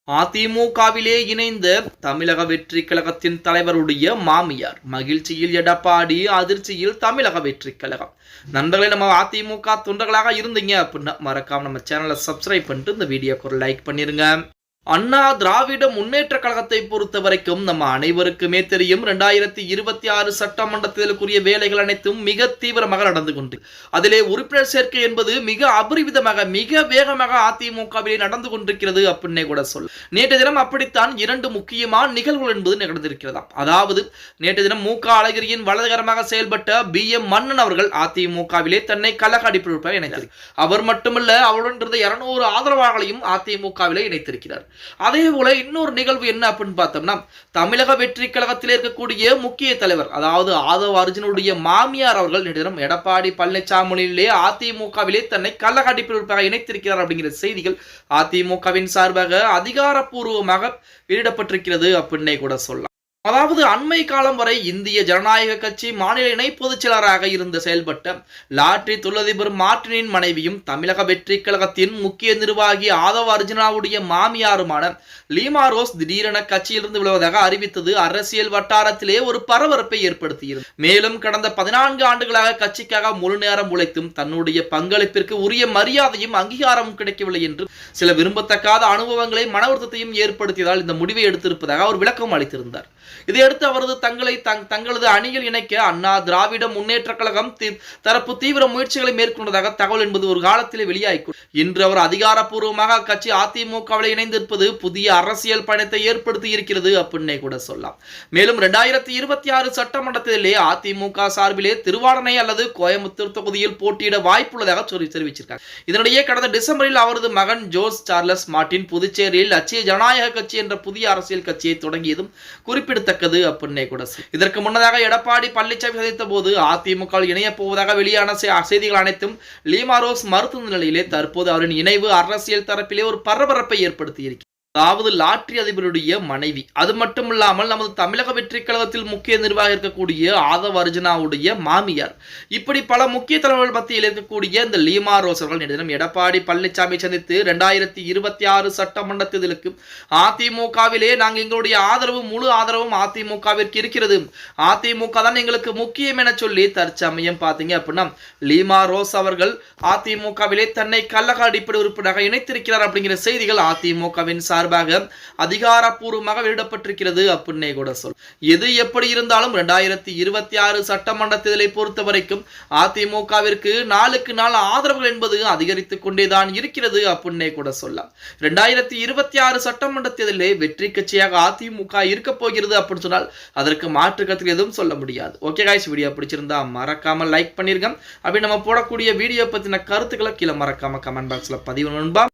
அதிமுகவிலே இணைந்த தமிழக வெற்றி கழகத்தின் தலைவருடைய மாமியார் மகிழ்ச்சியில் எடப்பாடி, அதிர்ச்சியில் தமிழக வெற்றி கழகம். நண்பர்களே, நம்ம அதிமுக தொண்டர்களாக இருந்தீங்க அப்படின்னா மறக்காம நம்ம சேனலை சப்ஸ்கிரைப் பண்ணிட்டு இந்த வீடியோக்கு ஒரு லைக் பண்ணிருங்க. அண்ணா திராவிட முன்னேற்ற கழகத்தை பொறுத்த வரைக்கும் நம்ம அனைவருக்குமே தெரியும், 2026 சட்டமன்றத்திற்குரிய வேலைகள் அனைத்தும் மிக தீவிரமாக நடந்து கொண்டு அதிலே உறுப்பினர் சேர்க்கை என்பது மிக அபரிவிதமாக மிக வேகமாக அதிமுகவிலே நடந்து கொண்டிருக்கிறது அப்படின்னே கூட சொல்ல. நேற்று தினம் அப்படித்தான் இரண்டு முக்கியமான நிகழ்வுகள் என்பது நடந்திருக்கிறதா. அதாவது நேற்று தினம் மு க அழகிரியின் வலதுகரமாக செயல்பட்ட BM மன்னன் அவர்கள் அதிமுகவிலே தன்னை கழக அடிப்படையாக இணைத்தார். அவர் மட்டுமல்ல, அவருடன் இருந்த 200 ஆதரவாளர்களையும் அதிமுகவிலே இணைத்திருக்கிறார். அதே போல இன்னொரு நிகழ்வு என்ன அப்படின்னு பார்த்தோம்னா, தமிழக வெற்றி கழகத்தில் இருக்கக்கூடிய முக்கிய தலைவர், அதாவது ஆதவ அர்ஜுனுடைய மாமியார் அவர்கள் நேற்று தினம் எடப்பாடி பழனிசாமியிலே அதிமுகவிலே தன்னை கழக அடிப்படையாக இணைத்திருக்கிறார் அப்படிங்கிற செய்திகள் அதிமுகவின் சார்பாக அதிகாரப்பூர்வமாக வெளியிடப்பட்டிருக்கிறது அப்படின்னே கூட சொல்லலாம். அதாவது அண்மை காலம் வரை இந்திய ஜனநாயக கட்சி மாநில இணை பொதுச் செயலராக இருந்த செயல்பட்ட லாட்டரி தொழிலதிபர் மார்டினின் மனைவியும் தமிழக வெற்றி கழகத்தின் முக்கிய நிர்வாகி ஆதவ அர்ஜுனாவுடைய மாமியாருமான லீமா ரோஸ் திடீரென கட்சியிலிருந்து விழுவதாக அறிவித்தது அரசியல் வட்டாரத்திலே ஒரு பரபரப்பை ஏற்படுத்தியது. மேலும் கடந்த 14 ஆண்டுகளாக கட்சிக்காக முழு நேரம் உழைத்தும் தன்னுடைய பங்களிப்பிற்கு உரிய மரியாதையும் அங்கீகாரமும் கிடைக்கவில்லை என்று சில விரும்பத்தக்காத அனுபவங்களை மன வருத்தத்தையும் ஏற்படுத்தியதால் இந்த முடிவை எடுத்திருப்பதாக அவர் விளக்கம் அளித்திருந்தார். இதையடுத்து அவரது தங்களது அணியில் இணைக்க அண்ணா திராவிட முன்னேற்ற கழகம் தரப்பு தீவிர முயற்சிகளை மேற்கொண்டதாக தகவல் என்பது ஒரு காலத்திலே வெளியாகி இன்று அவர் அதிகாரப்பூர்வமாக கட்சி அதிமுகவில் இணைந்திருப்பது புதிய அரசியல் பயணத்தை ஏற்படுத்தி இருக்கிறது அப்படின்னே கூட சொல்லலாம். மேலும் 2026 சட்டமன்றத்திலே அதிமுக சார்பிலே திருவாரணை அல்லது கோயம்புத்தூர் தொகுதியில் போட்டியிட வாய்ப்புள்ளதாக தெரிவிச்சிருக்காங்க. இதனிடையே கடந்த டிசம்பரில் அவரது மகன் ஜோஸ் சார்லஸ் மார்டின் புதுச்சேரியில் லட்சிய ஜனநாயக கட்சி என்ற புதிய அரசியல் கட்சியை தொடங்கியதும் குறிப்பிடத்தக்கது அப்படின்னே கூட. இதற்கு முன்னதாக எடப்பாடி பழனிசாமி சந்தித்த போது அதிமுக இணைய போவதாக வெளியான செய்திகள் அனைத்தும் லீமா ரோஸ் மறுத்த நிலையிலே தற்போது அவரின் இணைவு அரசியல் தரப்பிலே ஒரு பரபரப்பை ஏற்படுத்தி இருக்கிறது. அதாவது லாட்டரி அதிபருடைய மனைவி, அது மட்டும் இல்லாமல் நமது தமிழக வெற்றி கழகத்தில் முக்கிய நிர்வாகம் இருக்கக்கூடிய ஆதவ அர்ஜுனாவுடைய மாமியார், இப்படி பல முக்கிய தலைவர்கள் மத்தியில் இருக்கக்கூடிய இந்த லீமா ரோஸ் அவர்கள் தினம் எடப்பாடி பழனிசாமி சந்தித்து 2026 சட்டமன்ற தேர்தலுக்கு அதிமுகவிலே நாங்கள் எங்களுடைய ஆதரவு முழு ஆதரவும் அதிமுகவிற்கு இருக்கிறது, அதிமுக தான் எங்களுக்கு முக்கியம் என சொல்லி தற்சமயம் பார்த்தீங்க அப்படின்னா லீமா ரோஸ் அவர்கள் அதிமுகவிலே தன்னை கழக அடிப்படை உறுப்பினராக இணைத்திருக்கிறார் அப்படிங்கிற செய்திகள் அதிமுகவின் அதிகாரப்பூர்வமாக வெளியிடப்பட்டிருக்கிறது அப்படின்னே கூட சொல். எது எப்படி இருந்தாலும் 2026 சட்டமன்ற தேர்தலை பொறுத்த வரைக்கும் அதிமுகவிற்கு நாளுக்கு நாள் ஆதரவுகள் என்பது அதிகரித்துக் கொண்டேதான் இருக்கிறது அப்படின்னே கூட சொல்லலாம். 2026 சட்டமன்ற தேர்தலிலே வெற்றி கட்சியாக அதிமுக இருக்க போகிறது அப்படின்னு சொன்னால் அதற்கு மாற்று கருத்து எதுவும் சொல்ல முடியாது. ஓகே गाइस, வீடியோ பிடிச்சிருந்தா மறக்காம லைக் பண்ணிருங்க. அப்படி நம்ம போடக்கூடிய வீடியோ பத்தின கருத்துக்களை கீழே மறக்காம கமெண்ட் பாக்ஸ்ல பதிவு நண்பா.